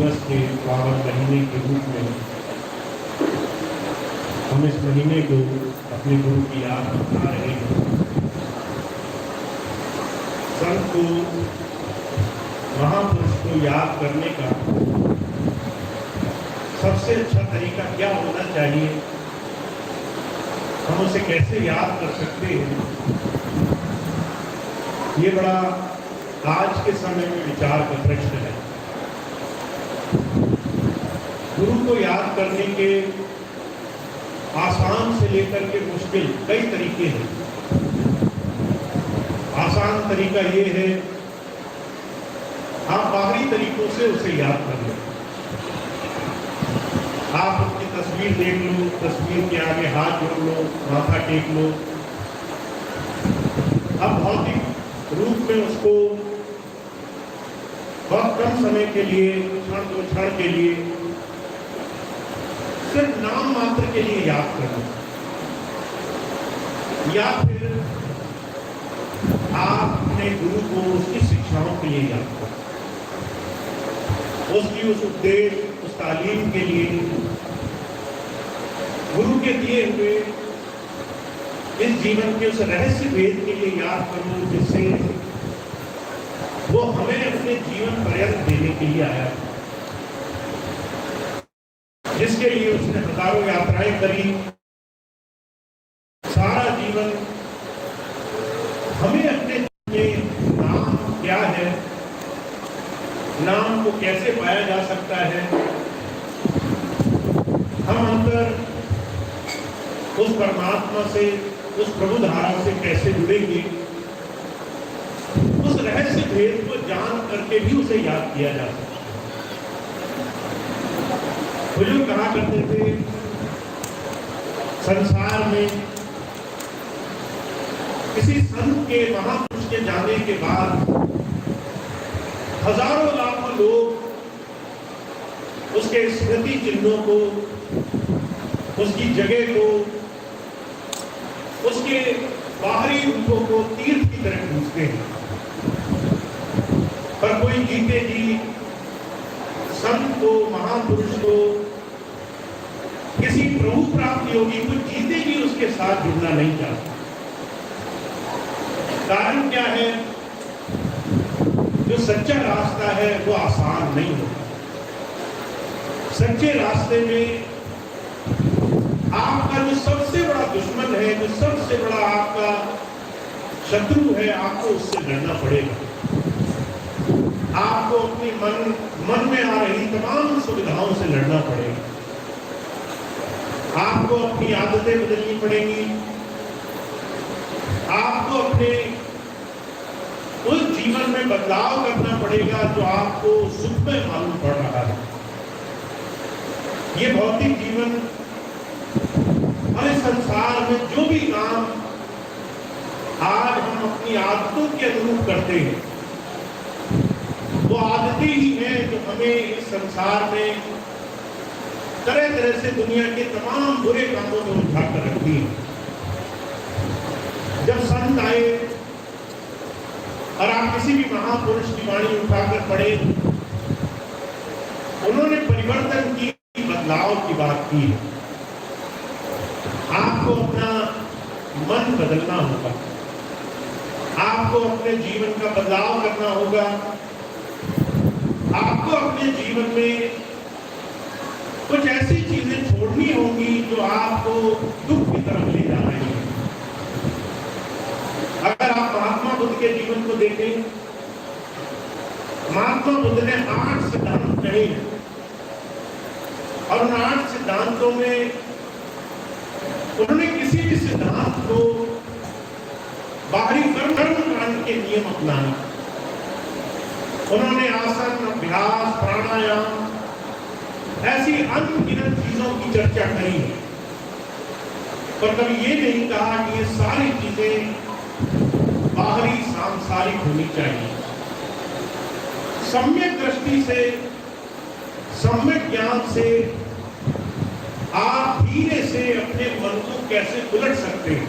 दिवस के पावन महीने के रूप में हम इस महीने को अपने गुरु की याद बना रहे हैं। संत को, महापुरुष को याद करने का सबसे अच्छा तरीका क्या होना चाहिए, हम उसे कैसे याद कर सकते हैं, ये बड़ा आज के समय में विचार का प्रश्न है। गुरु को याद करने के आसान से लेकर के मुश्किल कई तरीके हैं। आसान तरीका ये है, आप बाहरी तरीकों से उसे याद कर लो। आप उसकी तस्वीर देख लो, तस्वीर के आगे हाथ जोड़ लो, माथा टेक लो। अब भौतिक रूप में उसको बहुत कम समय के लिए, क्षण दो क्षण के लिए, सिर्फ नाम मात्र के लिए याद करो, या फिर आप अपने गुरु को उसकी शिक्षाओं के लिए याद करो, उसकी उस उपदेश, उस तालीम के लिए, गुरु के दिए हुए इस जीवन के उस रहस्य भेद के लिए याद करो, जिससे वो हमें अपने जीवन पर्यंत देने के लिए आया, जिसके लिए उसने हजारों यात्राएं करी, सारा जीवन हमें अपने में नाम क्या है, नाम को कैसे पाया जा सकता है, हम अंतर उस परमात्मा से, उस प्रभु धारा से कैसे जुड़ेंगे, उस रहस्य भेद को जान करके भी उसे याद किया जा सकता है। बुजुर्ग कहा करते थे, संसार में किसी संत के, महापुरुष के जाने के बाद हजारों लाखों लोग उसके स्मृति चिन्हों को, उसकी जगह को, उसके बाहरी रूपों को तीर्थ की तरह पूजते हैं। पर कोई जीते जी संत को, महापुरुष को, किसी प्रभु प्राप्त योगी को जीते जी उसके साथ जुड़ना नहीं चाहता। कारण क्या है? जो सच्चा रास्ता है वो आसान नहीं होता। सच्चे रास्ते में आपका जो सबसे बड़ा दुश्मन है, जो सबसे बड़ा आपका शत्रु है, आपको उससे लड़ना पड़ेगा। आपको अपनी मन में आ रही तमाम सुविधाओं से लड़ना पड़ेगा। आपको अपनी आदतें बदलनी पड़ेंगी। आपको अपने उस जीवन में बदलाव करना पड़ेगा जो आपको सुख में मालूम पड़ रहा है। ये भौतिक जीवन और इस संसार में जो भी काम आज हम अपनी आदतों के अनुरूप करते हैं, वो आदतें ही हैं जो हमें इस संसार में तरह तरह से दुनिया के तमाम बुरे कामों में उठा कर रखती है। जब संत आए और आप किसी भी महापुरुष की वाणी उठाकर पढ़े, उन्होंने परिवर्तन की, बदलाव की बात की। आपको अपना मन बदलना होगा, आपको अपने जीवन का बदलाव करना होगा, आपको अपने जीवन में कुछ ऐसी चीजें छोड़नी होंगी जो आपको दुख की तरफ ले जा रही है। अगर आप महात्मा बुद्ध के जीवन को देखें, महात्मा बुद्ध ने 8 सिद्धांत कहे हैं और उन 8 सिद्धांतों में उन्होंने किसी भी सिद्धांत को बाहरी कर्म कांड के नियम अपनाए। उन्होंने आसन, अभ्यास, प्राणायाम, ऐसी अनगिनत चीजों की चर्चा करी है, पर कभी ये नहीं कहा कि ये सारी चीजें बाहरी सांसारिक होनी चाहिए। सम्यक दृष्टि से, सम्यक ज्ञान से आप धीरे से अपने मन को कैसे उलट सकते हैं,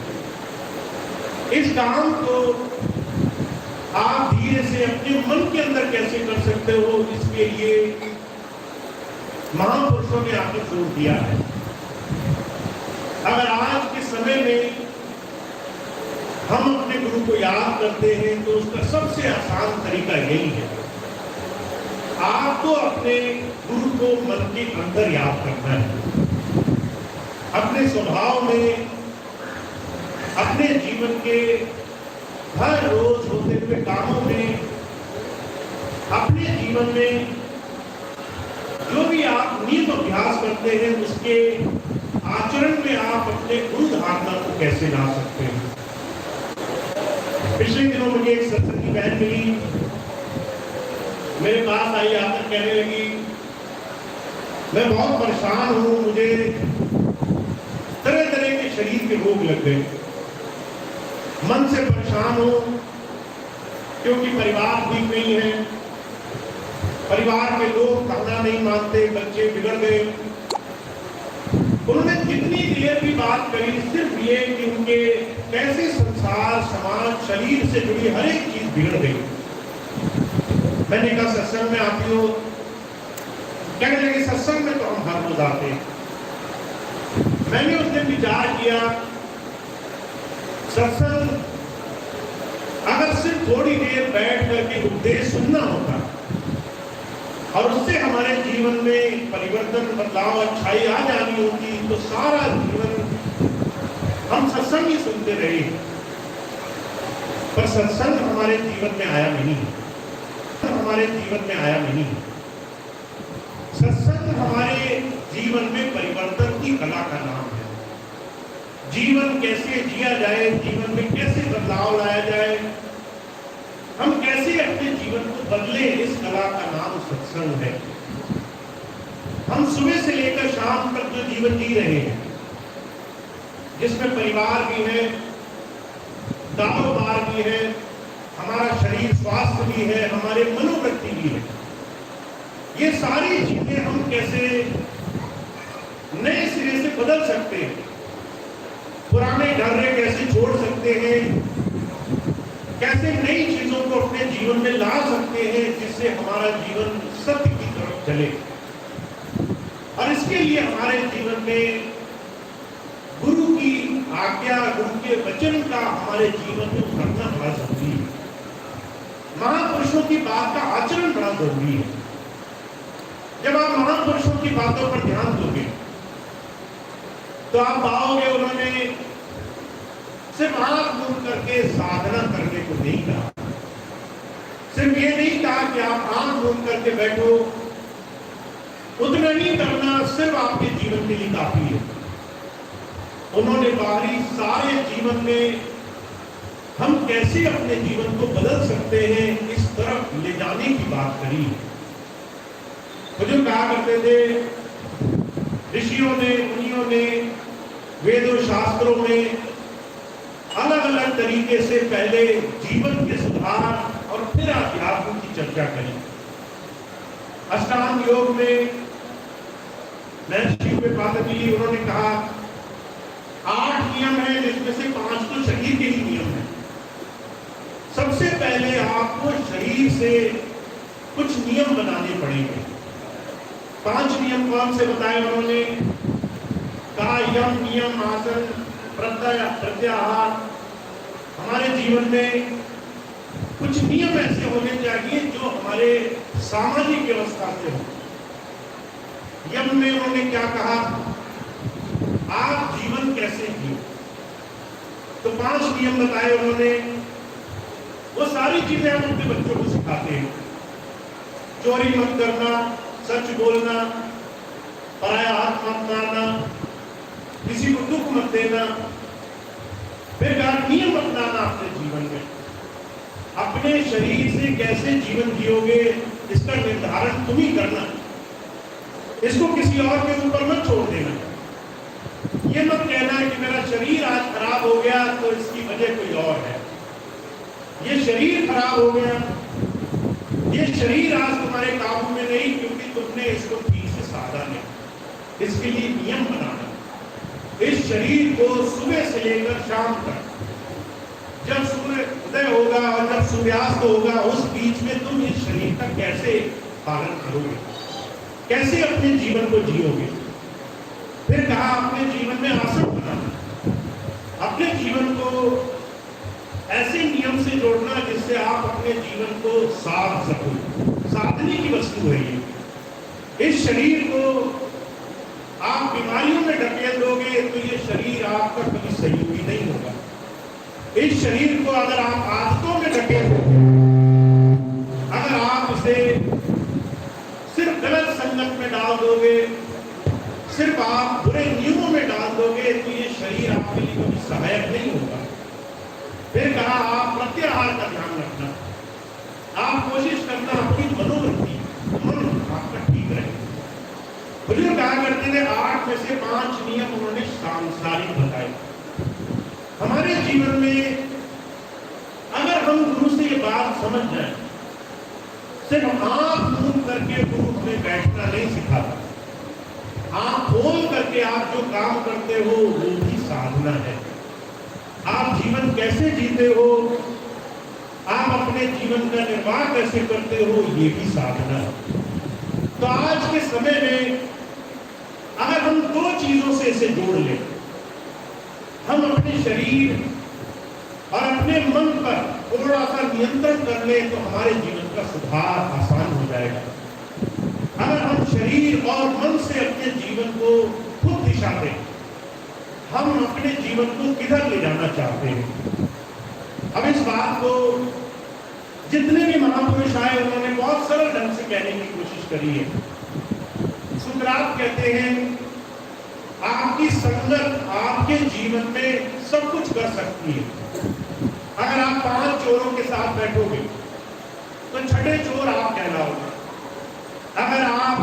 इस काम को आप धीरे से अपने मन के अंदर कैसे कर सकते हो, इसके लिए महापुरुषों ने आके जोर दिया है। अगर आज के समय में हम अपने गुरु को याद करते हैं तो उसका सबसे आसान तरीका यही है, आपको अपने गुरु को मन के अंदर याद करना है। अपने स्वभाव में, अपने जीवन के हर रोज होते हुए कामों में, अपने जीवन में जो भी आप नियम अभ्यास करते हैं उसके आचरण में आप अपने गुरु धारणा को कैसे ला सकते हैं। पिछले दिनों मुझे एक सत्संगी बहन मिली, मेरे पास आई, आकर कहने लगी मैं बहुत परेशान हूं, मुझे तरह तरह के शरीर के रोग लग गए, मन से परेशान हूं क्योंकि परिवार ठीक नहीं है, परिवार के लोग कहना नहीं मानते, बच्चे बिगड़ गए। उन्होंने जितनी देर भी बात करी सिर्फ ये कि उनके कैसे संसार, समाज, शरीर से जुड़ी हर एक चीज बिगड़ गई। मैंने कहा सत्संग में आती हो? कहने लगे सत्संग में तो हम हर रोज आते हैं। मैंने उस दिन विचार किया, सत्संग अगर सिर्फ थोड़ी देर बैठ करके उपदेश सुनना होता और उससे हमारे जीवन में परिवर्तन, बदलाव, अच्छाई आ जानी होती तो सारा जीवन हम सत्संग ही सुनते रहे। पर सत्संग हमारे जीवन में आया नहीं, हमारे जीवन में आया नहीं। सत्संग हमारे जीवन में परिवर्तन की कला का नाम है। जीवन कैसे जिया जाए, जीवन में कैसे बदलाव लाया जाए, हम कैसे अपने जीवन को बदले, इस कला का नाम सत्संग है। हम सुबह से लेकर शाम तक जो जीवन जी रहे हैं, जिसमें परिवार भी है, कारोबार भी है, हमारा शरीर स्वास्थ्य भी है, हमारे मनोवृत्ति भी है, ये सारी चीजें हम कैसे नए सिरे से बदल सकते हैं, पुराने ढर्रे कैसे छोड़ सकते हैं, कैसे नई चीजों को अपने जीवन में ला सकते हैं जिससे हमारा जीवन सत्य की तरफ चले। और इसके लिए हमारे जीवन में गुरु की आज्ञा, गुरु के वचन का हमारे जीवन में उतरना बड़ा जरूरी है। महापुरुषों की बात का आचरण बड़ा जरूरी है। जब आप महापुरुषों की बातों पर ध्यान दोगे तो आप पाओगे उन्होंने सिर्फ आंख बंद करके साधना करने को नहीं कहा, सिर्फ ये नहीं कहा कि आप आंख बंद करके बैठो, उतना नहीं करना सिर्फ आपके जीवन के लिए काफी है। उन्होंने बाहरी सारे जीवन में हम कैसे अपने जीवन को बदल सकते हैं इस तरफ ले जाने की बात करी। मुझे कहा करते थे ऋषियों ने, मुनियों ने वेदों शास्त्रों में अलग अलग तरीके से पहले जीवन के सुधार और फिर अध्यात्म की चर्चा करी। अष्टांग योग में महर्षि पातंजलि उन्होंने कहा 8 नियम है जिसमें से 5 तो शरीर के ही नियम है। सबसे पहले आपको शरीर से कुछ नियम बनाने पड़ेंगे। 5 नियम कौन से बताए उन्होंने? कहा यम, नियम, आसन, प्रत्याहार। हमारे जीवन में कुछ नियम ऐसे होने चाहिए जो हमारे सामाजिक व्यवस्था से हो। यम में उन्होंने क्या कहा? आप जीवन कैसे जिए, तो 5 नियम बताए उन्होंने। वो सारी चीजें हम अपने बच्चों को सिखाते हैं। चोरी मत करना, सच बोलना, पराया हाथ मत मारना, किसी को दुख मत देना। फिर नियम अपनाना अपने जीवन में। अपने शरीर से कैसे जीवन जियोगे इसका निर्धारण तुम ही करना, इसको किसी और के ऊपर मत छोड़ देना। ये मत कहना कि मेरा शरीर आज खराब हो गया तो इसकी वजह कोई और है। ये शरीर खराब हो गया, ये शरीर आज तुम्हारे काबू में नहीं क्योंकि तुमने इसको ठीक से साधा नहीं। इसके लिए नियम बनाना। इस शरीर को सुबह से लेकर शाम तक, जब सूर्य उदय होगा और जब सूर्यास्त होगा, उस बीच में तुम इस शरीर का कैसे पालन करोगे। कैसे अपने जीवन को जियोगे। फिर कहा अपने जीवन में आसन बनाना, अपने जीवन को ऐसे नियम से जोड़ना जिससे आप अपने जीवन को साध सको। साधने की वस्तु है ये। इस शरीर को आप बीमारियों में ढकेल दोगे तो ये शरीर आपका कभी सहयोगी नहीं होगा। इस शरीर को अगर आप आदतों में ढकेल दोगे, अगर आप इसे सिर्फ गलत संगत में डाल दोगे, सिर्फ आप बुरे नियमों में डाल दोगे तो ये शरीर आपके लिए कभी सहायक नहीं होगा। फिर कहा आप प्रत्याहार का ध्यान रखना, आप कोशिश करना अपनी मनोवृत्ति मन आपका ठीक रहे। बुजुर्ग कहा करते थे 8 में से 5 नियम उन्होंने सांसारिक बताए। हमारे जीवन में अगर हम गुरु से ये बात समझ जाए, सिर्फ आंख मूंद करके गुरु में बैठना नहीं सिखाता, आंख खोल करके आप जो काम करते हो वो भी साधना है। आप जीवन कैसे जीते हो, आप अपने जीवन का निर्वाह कैसे करते हो, ये भी साधना है। तो आज के समय में अगर हम 2 चीजों से इसे जोड़ लें, हम अपने शरीर और अपने मन पर थोड़ा सा नियंत्रण कर लें तो हमारे जीवन का सुधार आसान हो जाएगा। अगर हम शरीर और मन से अपने जीवन को खुद दिशा दें, हम अपने जीवन को किधर ले जाना चाहते हैं। अब इस बात को जितने भी महापुरुष आए उन्होंने बहुत सरल ढंग से कहने की कोशिश करी है। सुकरात कहते हैं आपकी संगत आपके जीवन में सब कुछ कर सकती है। अगर आप 5 चोरों के साथ बैठोगे तो 6ठे चोर आप कहलाओगे। अगर आप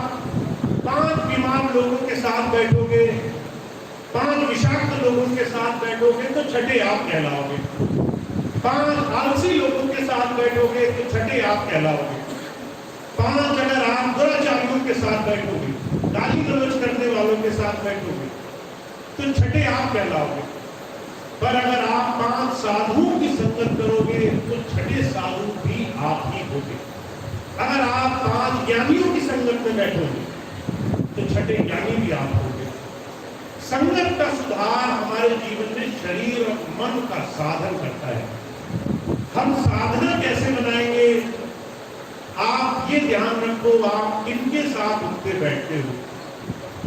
5 बीमार लोगों के साथ बैठोगे, 5 विषाक्त लोगों के साथ बैठोगे तो 6ठे आप कहलाओगे। 5 आलसी लोगों के साथ बैठोगे तो 6ठे आप कहलाओगे। 5 अगर आप दुराचारियों के साथ बैठोगे, गाली गलौज करने वालों के साथ बैठोगे तो 6ठे आप कहलाओगे। पर अगर आप 5 साधुओं की संगत करोगे तो 6ठे साधु भी आप ही होगे। अगर आप 5 ज्ञानियों की संगत में बैठोगे तो 6ठे ज्ञानी भी आप होगे। संगत का सुधार हमारे जीवन में शरीर और मन का साधन करता है। हम साधना कैसे बनाएंगे, आप ये ध्यान रखो, आप किनके साथ उठते बैठते हो,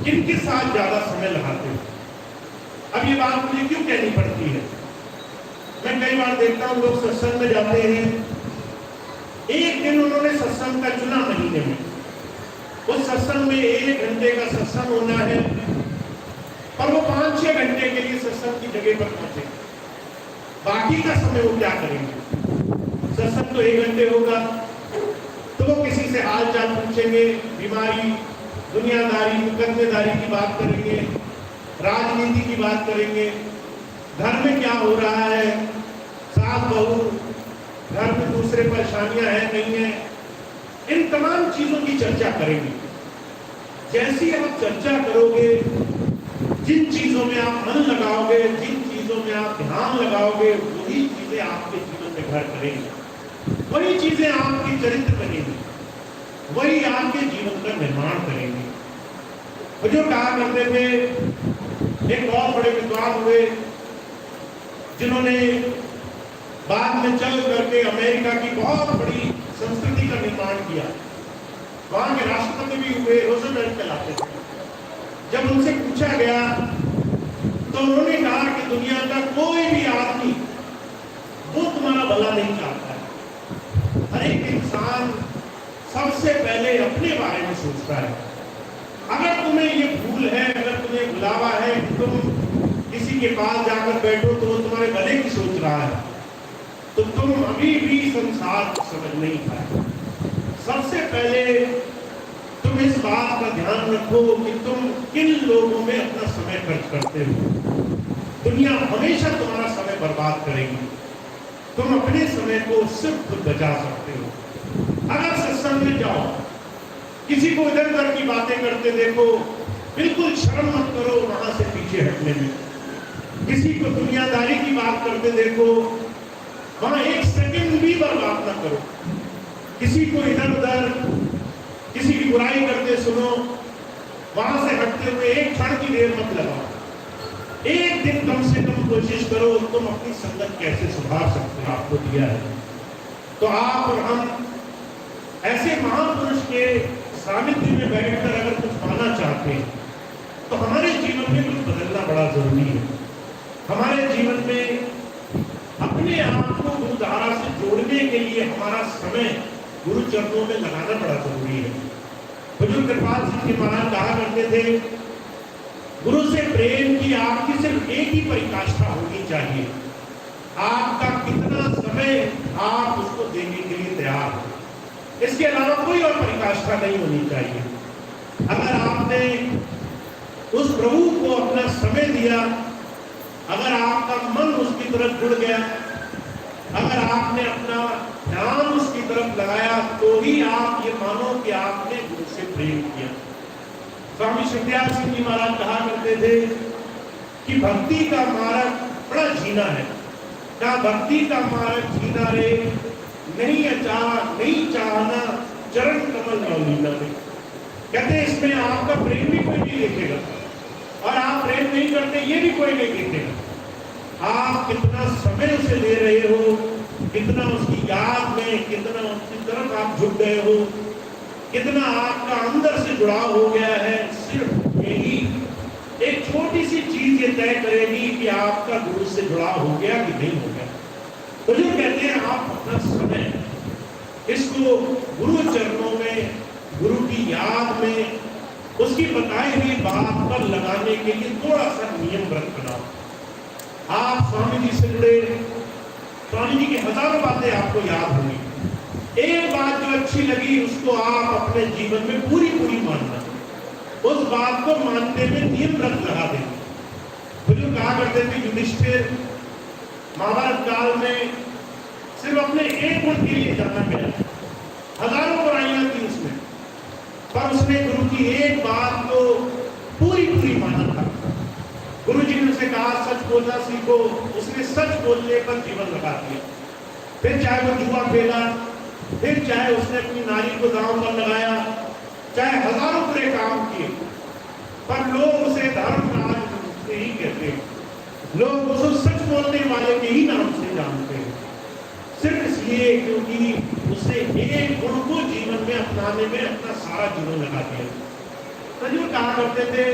किनके साथ ज्यादा समय लगाते हो। अब ये बात मुझे क्यों कहनी पड़ती है, मैं कई बार देखता हूँ लोग सत्संग में जाते हैं, एक दिन उन्होंने सत्संग का चुना महीने में, उस सत्संग में 1 घंटे का सत्संग होना है, पर वो 5-6 घंटे के लिए सत्संग की जगह पर पहुंचे। बाकी का समय वो क्या करेंगे, सत्संग तो 1 घंटे होगा तो वो किसी से हाल चाल पूछेंगे, बीमारी, दुनियादारी, मुकदमेदारी की बात करेंगे, राजनीति की बात करेंगे, घर में क्या हो रहा है, सास बहू, घर में दूसरे परेशानियां हैं नहीं है, इन तमाम चीजों की चर्चा करेंगे। जैसी आप चर्चा करोगे, जिन चीजों में आप मन लगाओगे, जिन चीजों में आप ध्यान लगाओगे, वही चीजें आपके जीवन में घर करेंगी, वही चीजें आपकी चरित्र बनेंगी, वही आपके जीवन का निर्माण करेंगी। वो जो कहा करते थे, एक बहुत बड़े विद्वान हुए जिन्होंने बाद में चल करके अमेरिका की बहुत बड़ी संस्कृति का निर्माण किया, वहां के राष्ट्रपति भी हुए, रोजवेल्ट कहलाते थे। जब उनसे पूछा गया तो उन्होंने कहा कि दुनिया का कोई भी आदमी वो तुम्हारा भला नहीं चाहता है, हर एक इंसान सबसे पहले अपने बारे में सोचता है। अगर तुम्हें ये भूल है, अगर तुम्हें बुलावा है कि तुम किसी के पास जाकर बैठो तो वो तुम्हारे भले की सोच रहा है, तो तुम अभी भी संसार समझ नहीं पाए। सबसे पहले तुम इस बात का ध्यान रखो कि तुम किन लोगों में अपना समय खर्च करते हो। दुनिया हमेशा तुम्हारा समय बर्बाद करेगी, तुम अपने समय को सिर्फ खुद बचा सकते हो। अगर सत्संग में जाओ, किसी को इधर उधर की बातें करते देखो, बिल्कुल शर्म मत करो वहां से पीछे हटने में। किसी को दुनियादारी की बात करते देखो, वहां 1 सेकंड भी बर्बाद ना करो। किसी को इधर उधर किसी की बुराई करते सुनो, वहां से हटते हुए एक क्षण की देर मत लगाओ। एक दिन कम से कम कोशिश करो तुम अपनी संगत कैसे सुधार सकते हो, आपको दिया है। तो आप और हम ऐसे महापुरुष के सानिध्य में बैठकर अगर कुछ पाना चाहते हैं तो हमारे जीवन में कुछ बदलना बड़ा जरूरी है। हमारे जीवन में अपने आप को गुरुधारा से जोड़ने के लिए हमारा समय गुरु चरणों में लगाना बड़ा जरूरी है। हुजूर कृपाल सिंह जी महाराज कहा करते थे, गुरु से प्रेम की आपकी सिर्फ एक ही परिकाष्ठा होनी चाहिए, आपका कितना समय आप उसको देने के लिए तैयार हो, इसके अलावा कोई और परिकाष्ठा नहीं होनी चाहिए। अगर आपने उस प्रभु को अपना समय दिया, अगर आपका मन उसकी तरफ जुड़ गया, अगर आपने अपना ध्यान उसकी तरफ लगाया, तो ही आप ये मानो कि आपने गुरु से प्रेम किया। स्वामी शुकदयाल सिंह जी महाराज कहा करते थे कि भक्ति का मार्ग बड़ा जीना है, क्या भक्ति का मार्ग जीना रे, नहीं नहीं चाहना चरण कमल नवलीना में। कहते इसमें आपका प्रेम भी कोई नहीं देखेगा और आप प्रेम नहीं करते ये भी कोई नहीं देखेगा। आप कितना समय उसे दे रहे हो, कितना उसकी याद में, कितना उसकी तरफ आप झुक गए हो, कितना आपका अंदर से जुड़ाव हो गया है, सिर्फ यही एक छोटी सी चीज ये तय करेगी कि आपका गुरु से जुड़ाव हो गया कि नहीं हो गया। तो जो कहते हैं आप अपना समय इसको गुरु चरणों में, गुरु की याद में, उसकी बताई हुई बात पर लगाने के लिए थोड़ा सा नियम व्रत बनाओ। आप स्वामी जी से जुड़े, स्वामी जी की हजारों बातें आपको याद होंगी, एक बात जो अच्छी लगी उसको आप अपने जीवन में पूरी पूरी मानना, उस बात को मानने में नियम व्रत लगा देंगे। तो जो कहा करते थे युधिष्ठिर महाभारत काल में सिर्फ अपने एक गुण के लिए जाना गया, हजारों बुराइयां थी उसमें, पर उसने गुरु की एक बात को पूरी पूरी माना था। गुरु जी ने उसे कहा सच बोलना सीखो, उसने सच बोलने पर जीवन लगा दिया। फिर चाहे वो जुआ खेला, फिर चाहे उसने अपनी नारी को दांव पर लगाया, चाहे हजारों बुरे काम किए, पर लोग उसे धर्मराज से ही कहते हैं, लोग उसे सच बोलने वाले के ही नाम से जानते हैं, सिर्फ इसलिए क्योंकि उसे एक गुण को जीवन में अपनाने में अपना सारा जीवन लगा दिया। तो जो कहा करते थे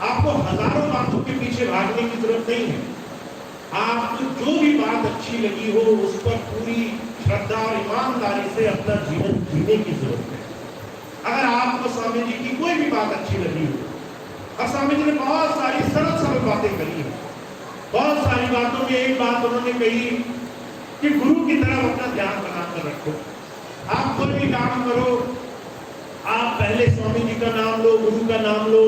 आपको हजारों बातों के पीछे भागने की जरूरत नहीं है, आपको जो भी बात अच्छी लगी हो उस पर पूरी श्रद्धा और ईमानदारी से अपना जीवन जीने की जरूरत है। अगर आपको स्वामी जी की कोई भी बात अच्छी लगी हो, और स्वामी जी ने बहुत सारी सरल सरल बातें करी है, बहुत सारी बातों में एक बात उन्होंने कही कि गुरु की तरफ अपना ध्यान बनाकर रखो। आप कोई भी काम करो, आप पहले स्वामी जी का नाम लो, गुरु का नाम लो,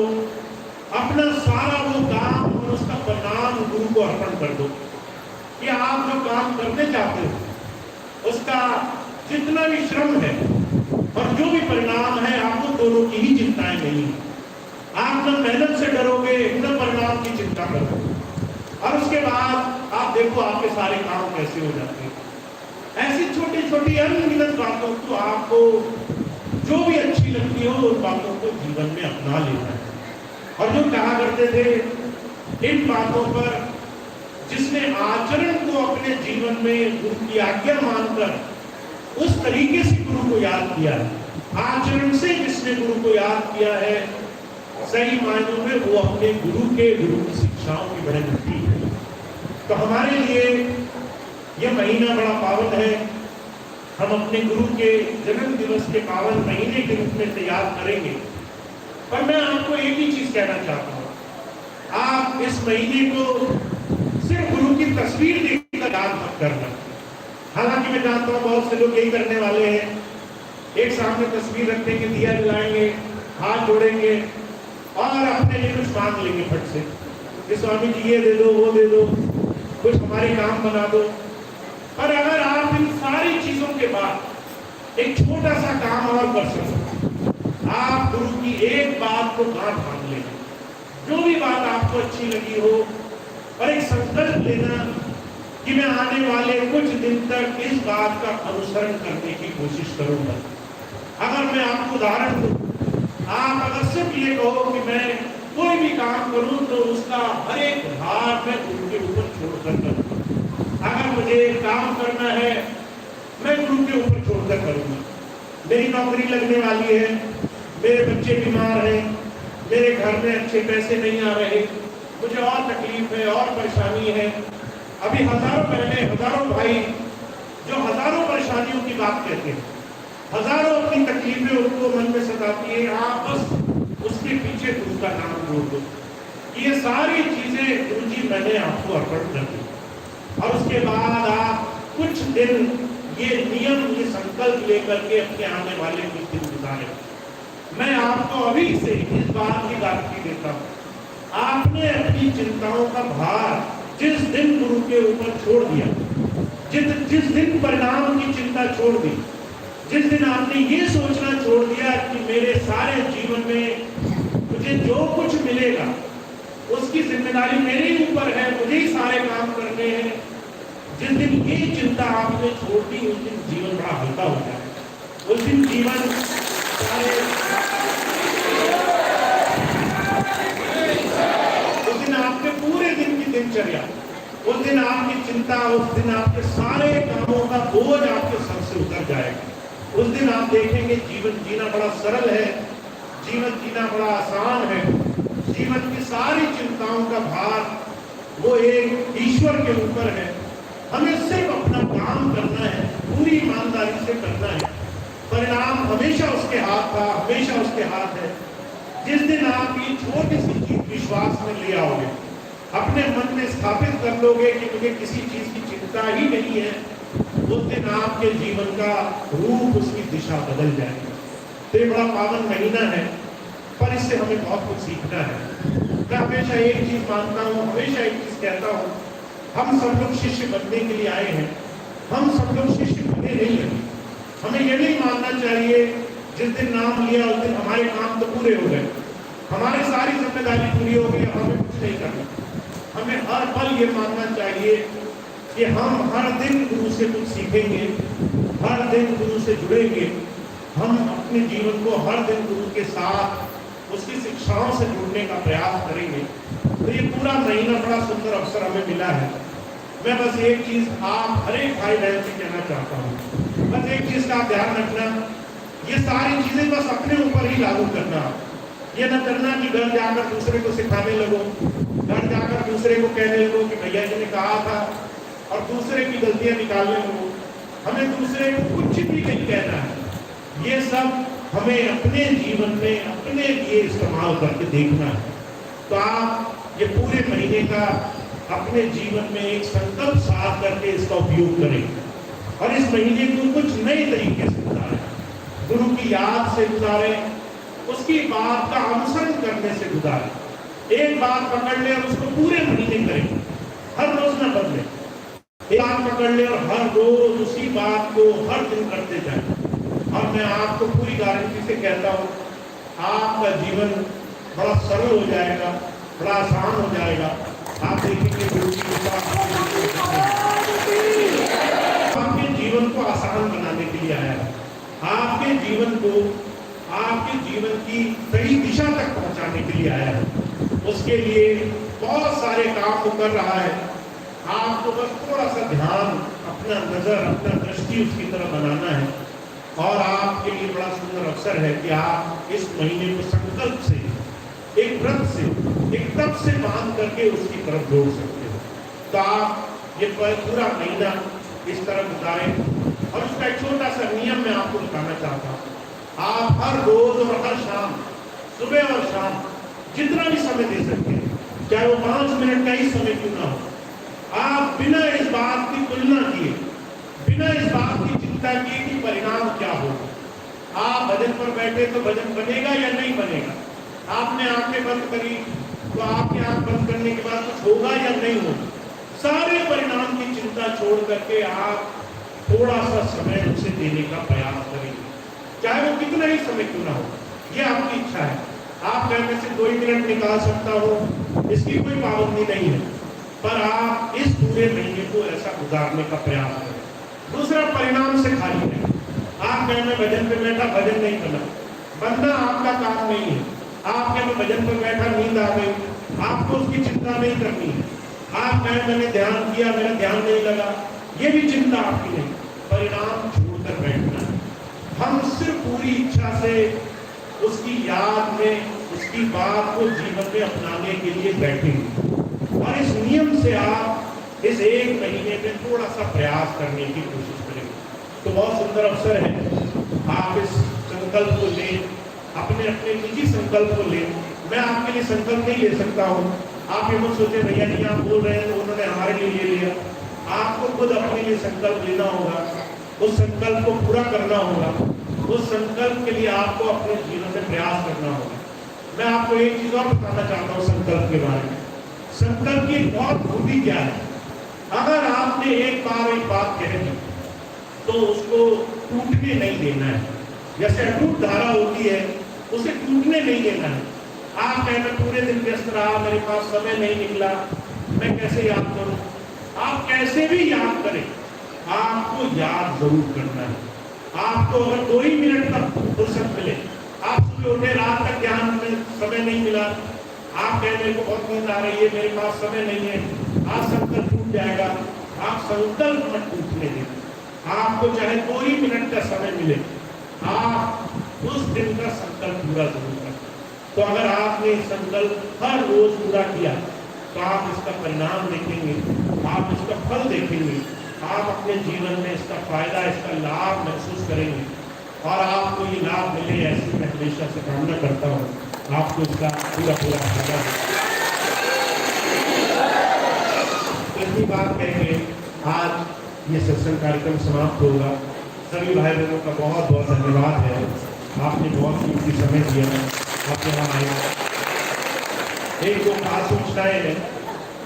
अपना सारा वो काम और उसका परिणाम गुरु को अर्पण कर दो कि आप जो काम करने चाहते हो उसका जितना भी श्रम है और जो भी परिणाम है, आपको दोनों की ही चिंताएं नहीं है। आप न मेहनत से डरोगे, न परिणाम की चिंता करोगे, और उसके बाद आप देखो आपके सारे काम कैसे हो जाते हैं। ऐसी छोटी छोटी अनगिनत बातों को आपको जो भी अच्छी लगती हो उन बातों को जीवन में अपना लेना है। और जो कहा करते थे इन बातों पर जिसने आचरण को अपने जीवन में गुरु की आज्ञा मानकर उस तरीके से गुरु को याद किया है, आचरण से जिसने गुरु को याद किया है, सही मायनों में वो अपने गुरु की शिक्षाओं की बड़ी मिट्टी है। तो हमारे लिए यह महीना बड़ा पावन है, हम अपने गुरु के जन्म दिवस के पावन महीने के रूप में तैयार करेंगे। पर मैं आपको एक ही चीज कहना चाहता हूँ, आप इस महीने को सिर्फ गुरु की तस्वीर देखकर याद मत करना। हालांकि मैं जानता हूँ बहुत से लोग यही करने वाले हैं, एक सामने तस्वीर रखेंगे, दिया जलाएंगे, हाथ जोड़ेंगे और अपने लिए कुछ मांग लेंगे फट से कि स्वामी जी ये दे दो, वो दे दो, कुछ हमारे काम बना दो। पर अगर आप इन सारी चीजों के बाद एक छोटा सा काम और कर सको, आप गुरु की एक बात को गांठ बांध लेना, जो भी बात आपको अच्छी लगी हो, और एक संकल्प लेना कि मैं आने वाले कुछ दिन तक इस बात का अनुसरण करने की कोशिश करूंगा। अगर मैं आपको उदाहरण दूं, आप अगर सिर्फ ये कहो कि मैं कोई भी काम करूं तो उसका हर एक भार मैं गुरु के ऊपर छोड़कर करूंगा। अगर मुझे काम करना है मैं गुरु के ऊपर छोड़कर करूंगा। मेरी नौकरी लगने वाली है, मेरे बच्चे बीमार हैं, मेरे घर में अच्छे पैसे नहीं आ रहे, मुझे और तकलीफ है और परेशानी है। अभी हजारों बहनें, हजारों भाई जो हजारों परेशानियों की बात कहते हैं, हजारों अपनी तकलीफें उनको मन में सताती है, आप बस उसके पीछे गुरु का नाम जोड़ दो। ये सारी चीजें गुरु जी मैंने आपको अर्पण कर दी, और उसके बाद आप कुछ दिन ये नियम, ये संकल्प लेकर के अपने आने वाले कुछ दिन गुजारे। मैं आपको अभी से इस बात की गारंटी देता हूँ, आपने अपनी चिंताओं का भार जिस दिन गुरु के ऊपर छोड़ दिया, जिस दिन परिणाम की चिंता छोड़ दी, जिस दिन आपने ये सोचना छोड़ दिया कि मेरे सारे जीवन में मुझे जो कुछ मिलेगा उसकी जिम्मेदारी मेरे ही ऊपर है, मुझे ही सारे काम करने हैं, जिस दिन ये चिंता आपने छोड़ दी, उस दिन जीवन बड़ा हल्का हो जाए। उस दिन जीवन सारे, उस दिन आपके पूरे दिन की दिनचर्या, उस दिन आपकी चिंता, उस दिन आपके सारे कामों का बोझ आपके सर से उतर जाएगा। उस दिन आप देखेंगे जीवन जीना बड़ा सरल है, जीवन जीना बड़ा आसान है, जीवन की सारी चिंताओं का भार वो एक ईश्वर के ऊपर है। हमें सिर्फ अपना काम करना है, पूरी ईमानदारी से करना है, परिणाम हमेशा उसके हाथ था, हमेशा उसके हाथ है। जिस दिन आप ये छोटी सी चीज विश्वास में ले आओगे, अपने मन में स्थापित कर लोगे कि मुझे किसी चीज की चिंता ही नहीं है, उस दिन आपके जीवन का रूप, उसकी दिशा बदल जाएगी। तो ये बड़ा पावन महीना है, पर इससे हमें बहुत कुछ सीखना है। मैं हमेशा एक चीज मानता हूँ, हमेशा एक चीज कहता हूँ, हम सब लोग शिष्य बनने के लिए आए हैं, हम सब लोग शिष्य बने नहीं हैं। हमें ये नहीं मानना चाहिए जिस दिन नाम लिया उस दिन हमारे काम तो पूरे हो गए, हमारी सारी जिम्मेदारी पूरी हो गई, हमें कुछ नहीं करना। हमें हर पल ये मानना चाहिए कि हम हर दिन गुरु से कुछ सीखेंगे, हर दिन गुरु से जुड़ेंगे, हम अपने जीवन को हर दिन गुरु के साथ उसकी शिक्षाओं से जुड़ने का प्रयास करेंगे। तो ये पूरा महीना बड़ा सुंदर अवसर हमें मिला है। मैं बस एक चीज आप हर एक भाई बहन से कहना चाहता हूँ, बस एक चीज का ध्यान रखना, ये सारी चीजें बस अपने ऊपर ही लागू करना। ये न करना कि घर जाकर दूसरे को सिखाने लगो, घर जाकर दूसरे को कहने लगो कि भैया जी ने कहा था, और दूसरे की गलतियां निकालने लगो। हमें दूसरे को कुछ भी नहीं कहना है, ये सब हमें अपने जीवन में अपने लिए इस्तेमाल करके देखना है। तो आप ये पूरे महीने का अपने जीवन में एक संकल्प साथ करके इसका उपयोग करें, और इस महीने को कुछ नए तरीके से गुजारें, गुरु की याद से गुजारें, उसकी बात का अनुसरण करने से गुजारें। एक बात पकड़ ले और उसको पूरे महीने करें, हर रोज न बदले। एक बात पकड़ ले और हर रोज उसी बात को हर दिन करते जाए, और मैं आपको पूरी गारंटी से कहता हूँ, आपका जीवन बड़ा सरल हो जाएगा, बड़ा आसान हो जाएगा। आप देखेंगे गुरु जी के साथ आपके जीवन को आसान बनाने के लिए आया है, आपके जीवन को, आपके जीवन की सही दिशा तक पहुंचाने के लिए आया है। उसके लिए बहुत सारे काम वो कर रहा है, आपको बस थोड़ा सा ध्यान, अपना नजर, अपना दृष्टि उसकी तरफ बनाना है। और आपके लिए बड़ा सुंदर अवसर है कि आप इस महीने को संकल्प से, एक व्रत से, एक तप से बांध करके उसकी तरफ जोड़ सकते हो। तो आप ये पूरा महीना इस तरह गुजारें। और उसका एक छोटा सा नियम मैं आपको बताना चाहता हूँ, आप हर रोज और हर शाम, सुबह और शाम जितना भी समय दे सकते हैं, चाहे वो 5 मिनट का ही समय क्यों ना हो, आप बिना इस बात की तुलना किए, बिना इस बात की चिंता किए कि परिणाम क्या होगा, आप भजन पर बैठे तो भजन बनेगा या नहीं बनेगा, आपने आंखें बंद करी तो आपकी आंख बंद करने के बाद कुछ होगा या नहीं होगा, सारे परिणाम की चिंता छोड़ करके आप थोड़ा सा समय उसे देने का प्रयास करेंगे, चाहे वो कितना ही समय क्यों ना हो। ये आपकी इच्छा है, आप कहने से 2 मिनट निकाल सकता हो, इसकी कोई पाबंदी नहीं है, पर आप इस पूरे महीने को ऐसा गुजारने का प्रयास करें। दूसरा, परिणाम से खाली नहीं, आप आप कहें मैं भजन पे बैठा, भजन नहीं करना, बंदा आपका काम नहीं है। आप कहें मैं भजन पे बैठा, नींद आ गई, आपको उसकी चिंता नहीं करनी है। आप कहें मैंने ध्यान किया, मेरा ध्यान नहीं लगा, ये भी चिंता आपकी नहीं, परिणाम छोड़कर बैठना है। हम सिर्फ पूरी इच्छा से उसकी याद में उसकी बात को जीवन में अपनाने के लिए बैठेंगे। और इस नियम से आप इस 1 महीने में थोड़ा सा प्रयास करने की कोशिश करेंगे तो बहुत सुंदर अवसर है। आप इस संकल्प को लें, अपने अपने निजी संकल्प को लें। मैं आपके लिए संकल्प नहीं ले सकता हूँ। आप ये मत सोचे भैया जी आप बोल रहे हैं तो उन्होंने हमारे लिए ले लिया। आपको खुद अपने लिए संकल्प लेना होगा, उस संकल्प को पूरा करना होगा, उस संकल्प के लिए आपको अपने जीवन में प्रयास करना होगा। मैं आपको एक चीज और बताना चाहता हूँ संकल्प के बारे में। संकल्प की बहुत खूबी क्या है, अगर आपने एक बात कह दी तो उसको टूटने नहीं देना है। जैसे अटूट धारा होती है, उसे टूटने नहीं देना है। आप कहना पूरे दिन व्यस्त रहा, मेरे पास समय नहीं निकला, मैं कैसे याद करूं? आप कैसे भी याद करें, आपको याद जरूर करना है। आपको अगर 2 ही मिनट तक फुर्सत मिले, आप सुबह उठे, रात तक ध्यान में समय नहीं मिला, आप कह मेरे को बहुत नींद आ रही है, मेरे पास समय नहीं है, आज संकल्प टूट जाएगा। आप संकल्प मत टूटने दें। आपको चाहे 2 ही मिनट का समय मिले, आप उस दिन का संकल्प पूरा जरूर करें। तो अगर आपने संकल्प हर रोज पूरा किया तो आप इसका परिणाम देखेंगे, आप इसका फल देखेंगे, आप अपने जीवन में इसका फायदा, इसका लाभ महसूस करेंगे और आपको ये लाभ मिले, ऐसी मैं हमेशा से कामना करता हूँ। आपको इसका पूरा फायदा इतनी बात कहेंगे। आज ये सत्संग कार्यक्रम समाप्त होगा। सभी भाई बहनों का बहुत बहुत धन्यवाद है, आपने बहुत कीमती समय दिया, आप यहाँ आए। एक 2 खास सूचनाएं हैं।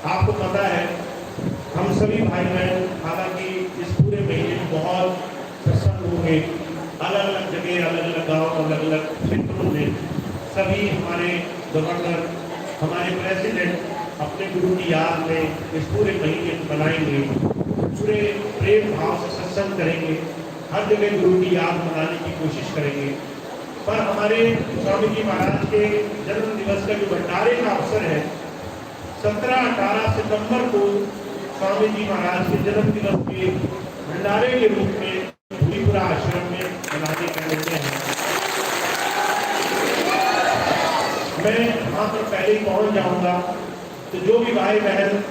आपको पता है हम सभी भाई बहन, हालांकि इस पूरे महीने में बहुत सत्संग होंगे, अलग अलग जगह, अलग अलग गाँव, अलग अलग क्षेत्रों में सभी हमारे गवर्नर, हमारे प्रेसिडेंट अपने गुरु की याद में इस पूरे महीने मनाएंगे, पूरे प्रेम भाव से सत्संग करेंगे, हर जगह गुरु की याद मनाने की कोशिश करेंगे। पर हमारे स्वामी जी महाराज के जन्म दिवस का जो भंडारे का अवसर है, 17-18 सितंबर को स्वामी जी महाराज के जन्म दिवस के भंडारे के रूप में भूरीपुरा आश्रम में मनाने का निर्णय है। मैं वहाँ पर पहले ही पहुँच जाऊँगा, तो जो भी भाई बहन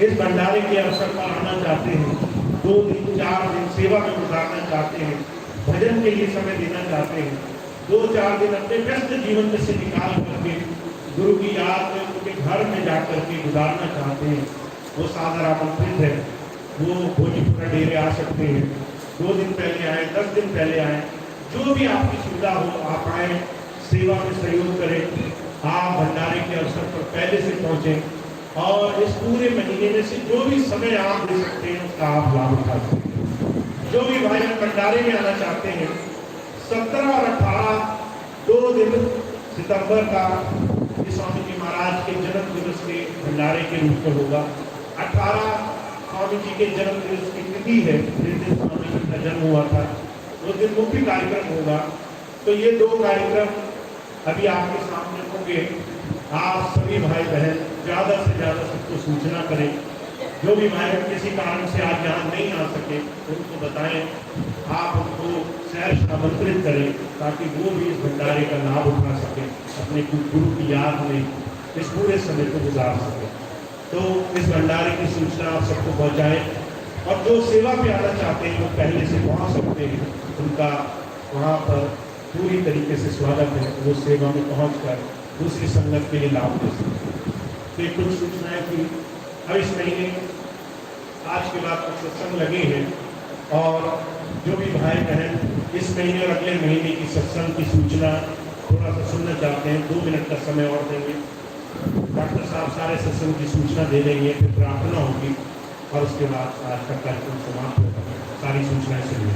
इस भंडारे के अवसर पर आना चाहते हैं, 2 दिन 4 दिन सेवा में गुजारना चाहते हैं, भजन के लिए समय देना चाहते हैं, 2-4 दिन अपने व्यस्त जीवन में से निकाल करके गुरु की याद में उनके घर में जाकर के गुजारना चाहते हैं, वो सादर आमंत्रित है। वो भोजीपुरा डेरे आ सकते हैं। 2 दिन पहले आए, 10 दिन पहले आए, जो भी आपकी सुविधा हो आप आए, सेवा में सहयोग करें। आप भंडारे के अवसर पर पहले से पहुँचें और इस पूरे महीने में से जो भी समय आप दे सकते हैं उसका आप लाभ उठा सकते हैं। जो भी भाई भंडारे में आना चाहते हैं, 17 और 18 2 दिन सितंबर का स्वामी जी महाराज के जन्म दिवस के भंडारे के रूप में होगा। 18 स्वामी जी के जन्म दिवस की तिथि है, जिस दिन स्वामी जी का जन्म हुआ था, उस दिन मुख्य कार्यक्रम होगा। तो ये 2 कार्यक्रम अभी आपके सामने होंगे। आप सभी भाई बहन ज़्यादा से ज़्यादा सबको सूचना करें। जो भी भाई बहन किसी कारण से आज यहाँ नहीं आ सके उनको बताएं, आप उनको सहर्ष आमंत्रित करें ताकि वो भी इस भंडारे का लाभ उठा सकें, अपने गुरु की याद में इस पूरे समय को गुजार सकें। तो इस भंडारे की सूचना आप सबको पहुँचाएँ और जो सेवा पे आना चाहते हैं वो पहले से पहुँच सकते हैं, उनका वहाँ पर पूरी तरीके से स्वागत है। वो सेवा में पहुँचकर दूसरी संगत के लिए लाभ दे सकते। तो कुछ सूचनाएं थी। अब इस महीने आज के बाद कुछ सत्संग लगे हैं और जो भी भाई बहन इस महीने और अगले महीने की सत्संग की सूचना थोड़ा सा सुनना चाहते हैं, 2 मिनट का समय और देंगे। डॉक्टर साहब सारे सत्संग की सूचना दे देंगे, फिर प्रार्थना होगी और उसके बाद आज का कार्यक्रम समाप्त होगा। सारी सूचनाएं सुनिए।